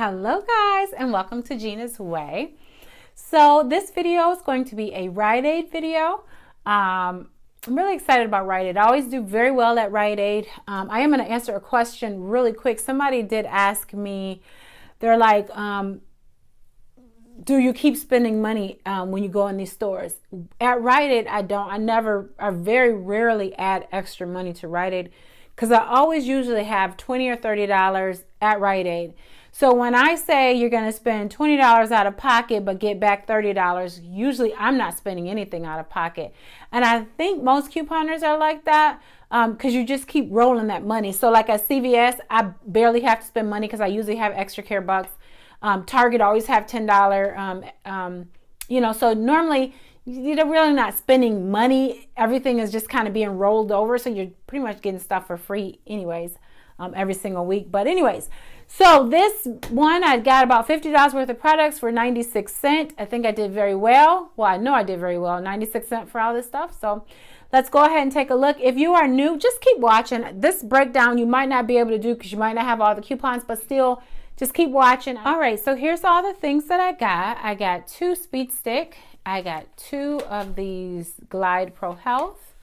Hello guys, and welcome to Gina's Way. So this video is going to be a Rite Aid video. I'm really excited about Rite Aid. I always do very well at Rite Aid. I am going to answer a question really quick. Somebody did ask me, they're like, do you keep spending money when you go in these stores? At Rite Aid, I don't. I very rarely add extra money to Rite Aid because I always usually have $20 or $30 at Rite Aid. So when I say you're going to spend $20 out of pocket but get back $30, usually I'm not spending anything out of pocket. And I think most couponers are like that because you just keep rolling that money. So like at CVS, I barely have to spend money because I usually have extra care bucks. Target always have $10. So normally you're really not spending money. Everything is just kind of being rolled over. So you're pretty much getting stuff for free anyways, every single week. But anyways, so this one, I got about $50 worth of products for 96 cents. I think I did very well. Well, I know I did very well, 96 cents for all this stuff. So let's go ahead and take a look. If you are new, just keep watching. This breakdown you might not be able to do because you might not have all the coupons, but still just keep watching. All right, so here's all the things that I got. I got 2 Speed Stick. I got 2 of these Glide Pro Health.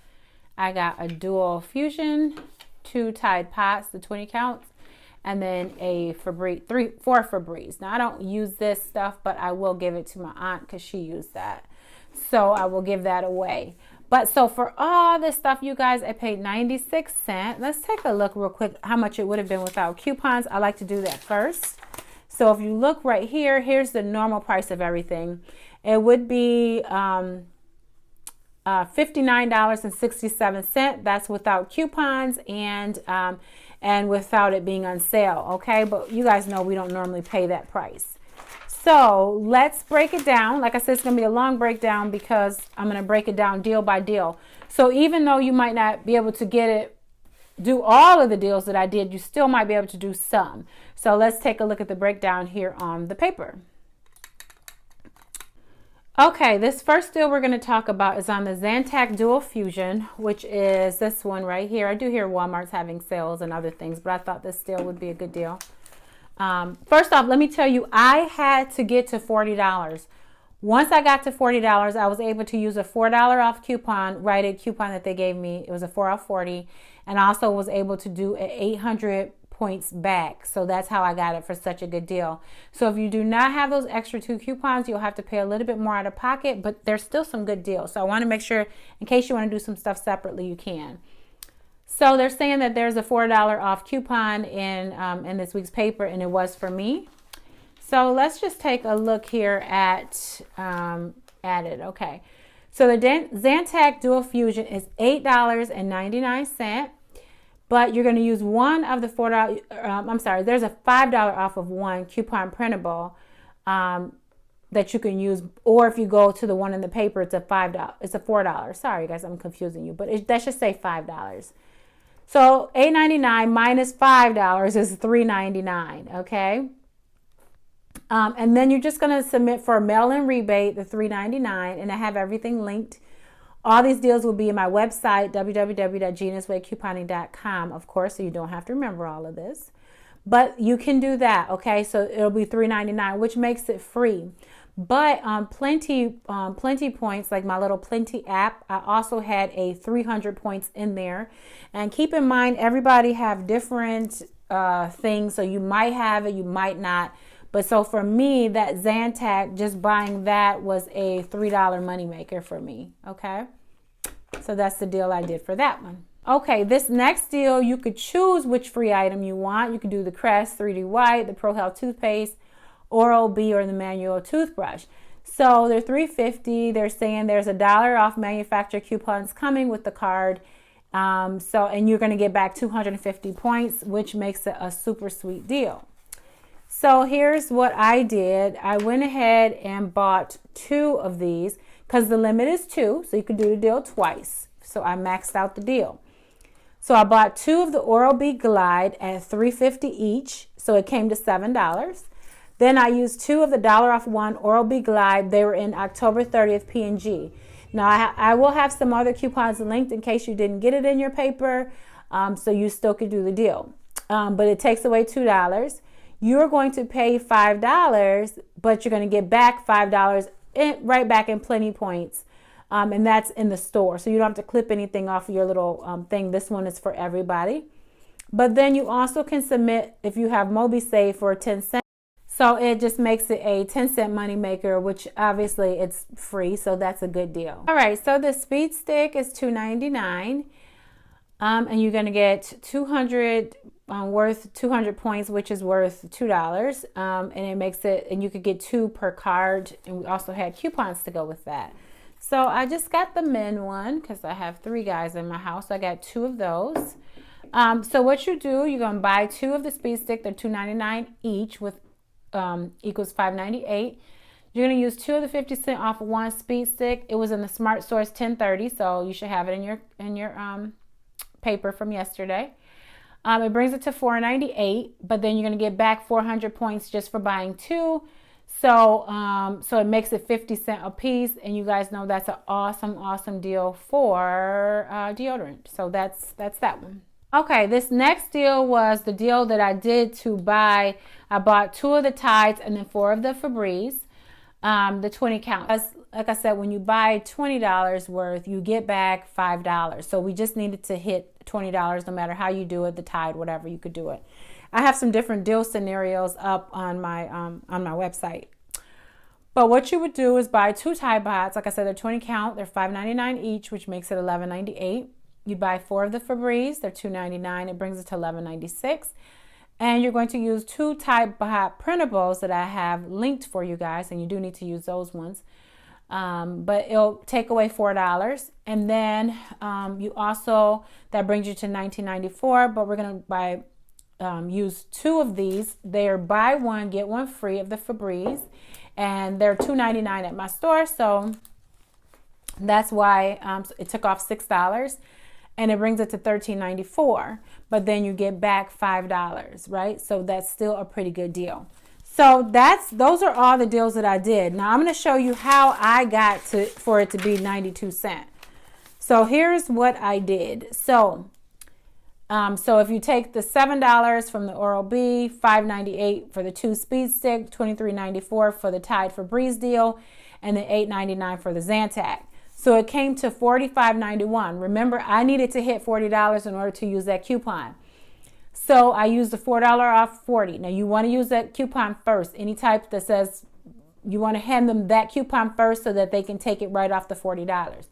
I got a Dual Fusion, 2 Tide Pods, the 20 counts. And then a Febreze, 4 Febreze. Now I don't use this stuff, but I will give it to my aunt because she used that. So I will give that away. But so for all this stuff, you guys, I paid 96 cents. Let's take a look real quick how much it would have been without coupons. I like to do that first. So if you look right here, here's the normal price of everything. It would be $59.67. That's without coupons and without it being on sale, okay? But you guys know we don't normally pay that price. So let's break it down. Like I said, it's going to be a long breakdown because I'm going to break it down deal by deal. So even though you might not be able to do all of the deals that I did, you still might be able to do some. So let's take a look at the breakdown here on the paper. Okay, this first deal we're going to talk about is on the Zantac Dual Fusion, which is this one right here. I do hear Walmart's having sales and other things, but I thought this deal would be a good deal. First off, let me tell you, I had to get to $40. Once I got to $40, I was able to use a $4 off coupon, Rite Aid coupon that they gave me. It was a 4 off 40, and I also was able to do an 800 points back. So that's how I got it for such a good deal. So if you do not have those extra 2 coupons, you'll have to pay a little bit more out of pocket, but there's still some good deals. So I want to make sure in case you want to do some stuff separately, you can. So they're saying that there's a $4 off coupon in this week's paper, and it was for me. So let's just take a look here at it. Okay. So the Zantac Dual Fusion is $8.99. But you're going to use one of the $4, there's a $5 off of one coupon printable that you can use. Or if you go to the one in the paper, it's a $4. Sorry, guys, I'm confusing you. But that should say $5. So $8.99 minus $5 is $3.99, okay? And then you're just going to submit for a mail-in rebate, the $3.99, and I have everything linked. All these deals will be in my website, www.ginaswaycouponing.com, of course, so you don't have to remember all of this. But you can do that, okay? So it'll be $3.99, which makes it free. But Plenty points, like my little Plenty app, I also had a 300 points in there. And keep in mind, everybody have different things, so you might have it, you might not. But so for me, that Zantac, just buying that was a $3 moneymaker for me, okay? So that's the deal I did for that one. Okay, this next deal, you could choose which free item you want. You could do the Crest 3D White, the Pro Health toothpaste, Oral-B, or the manual toothbrush. So they're $3.50. They're saying there's a $1 off manufacturer coupons coming with the card. And you're going to get back 250 points, which makes it a super sweet deal. So here's what I did. I went ahead and bought 2 of these because the limit is 2, so you could do the deal twice. So I maxed out the deal. So I bought 2 of the Oral-B Glide at $3.50 each, so it came to $7. Then I used 2 of the $1 off 1 Oral-B Glide. They were in October 30th P&G. Now I will have some other coupons linked in case you didn't get it in your paper, so you still could do the deal. But it takes away $2. you're going to pay $5, but you're going to get back $5 right back in Plenty Points. And that's in the store. So you don't have to clip anything off of your little thing. This one is for everybody. But then you also can submit if you have MobiSave for 10 cents. So it just makes it a 10-cent money maker, which obviously it's free. So that's a good deal. All right. So the speed stick is $2.99. And you're going to get 200 worth 200 points, which is worth $2. And it makes it, and you could get 2 per card. And we also had coupons to go with that. So I just got the men one because I have 3 guys in my house. I got 2 of those. So what you do, you're going to buy 2 of the speed stick. They're $2.99 each, with equals $5.98. You're going to use 2 of the 50 cent off of 1 speed stick. It was in the Smart Source 1030, so you should have it in your paper from yesterday. It brings it to $4.98, but then you're going to get back 400 points just for buying 2. So it makes it 50 cents a piece, and you guys know that's an awesome deal for deodorant. So that's that one. Okay, this next deal was the deal that I did to buy. I bought 2 of the Tides and then 4 of the Febreze, the 20 count. Like I said, when you buy $20 worth, you get back $5. So we just needed to hit $20 no matter how you do it, the Tide, whatever, you could do it. I have some different deal scenarios up on my website. But what you would do is buy 2 Tide Pods. Like I said, they're 20 count. They're $5.99 each, which makes it $11.98. You buy 4 of the Febreze. They're $2.99. It brings it to $11.96. And you're going to use 2 Tide Pod printables that I have linked for you guys, and you do need to use those ones. But it'll take away $4. And then you also, that brings you to $19.94. But we're going to use 2 of these. They're buy 1, get 1 free of the Febreze. And they're $2.99 at my store. So that's why it took off $6. And it brings it to $13.94. But then you get back $5, right? So that's still a pretty good deal. So those are all the deals that I did. Now I'm going to show you how I got for it to be 92 cents. So here's what I did. So if you take the $7 from the Oral-B, $5.98 for the 2 Speed Stick, $23.94 for the Tide Febreze deal, and then $8.99 for the Zantac. So it came to $45.91. Remember, I needed to hit $40 in order to use that coupon. So I used the $4 off 40. Now you want to use that coupon first. Any type that says you want to hand them that coupon first so that they can take it right off the $40.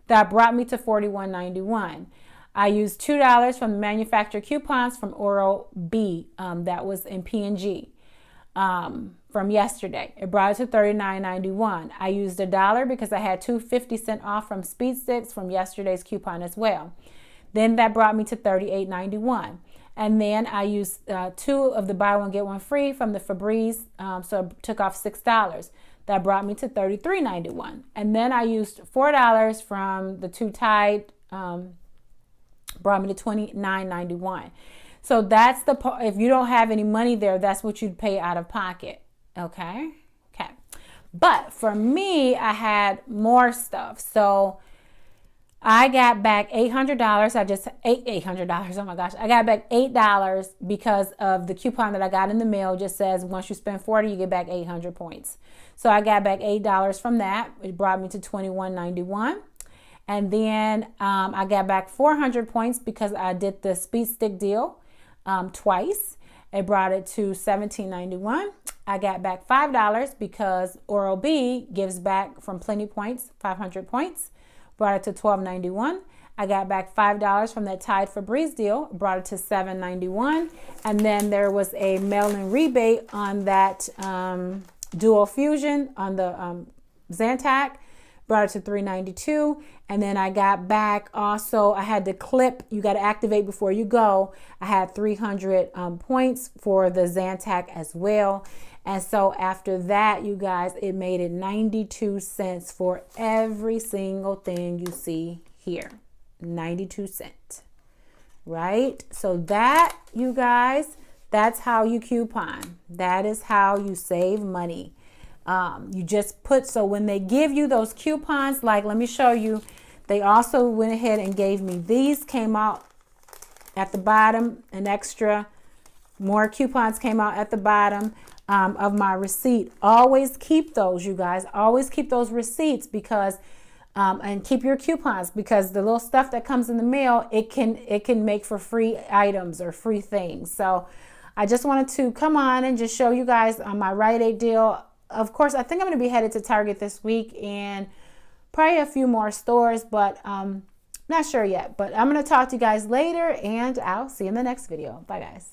That brought me to $41.91. I used $2 from the manufacturer coupons from Oral-B. That was in P&G from yesterday. It brought it to $39.91. I used $1 because I had 2 50 cent off from Speed Sticks from yesterday's coupon as well. Then that brought me to $38.91. And then I used 2 of the buy 1 get 1 free from the Febreze, so it took off $6. That brought me to $33.91. And then I used $4 from the 2 Tide, brought me to $29.91. So that's if you don't have any money there, that's what you'd pay out of pocket. Okay. But for me, I had more stuff. So I got back $800. I just ate $800. Oh my gosh. I got back $8 because of the coupon that I got in the mail. Just says once you spend 40, you get back 800 points. So I got back $8 from that. It brought me to $21.91. And then I got back 400 points because I did the Speed Stick deal twice. It brought it to $17.91. I got back $5 because Oral-B gives back from Plenty Points, 500 points. Brought it to $12.91. I got back $5 from that Tide Febreze deal. Brought it to $7.91. And then there was a mail-in rebate on that Dual Fusion on the Zantac. Brought it to $3.92. And then I got back also, I had the clip, you got to activate before you go. I had 300 points for the Zantac as well. And so after that, you guys, it made it 92 cents for every single thing you see here. 92 cents, right? So that, you guys, that's how you coupon. That is how you save money. You just put, so when they give you those coupons, like, let me show you, they also went ahead and gave me these, came out at the bottom, an extra More coupons came out at the bottom of my receipt. Always keep those, you guys. Always keep those receipts because and keep your coupons, because the little stuff that comes in the mail, it can make for free items or free things. So I just wanted to come on and just show you guys my Rite Aid deal. Of course, I think I'm going to be headed to Target this week and probably a few more stores, but not sure yet. But I'm going to talk to you guys later, and I'll see you in the next video. Bye, guys.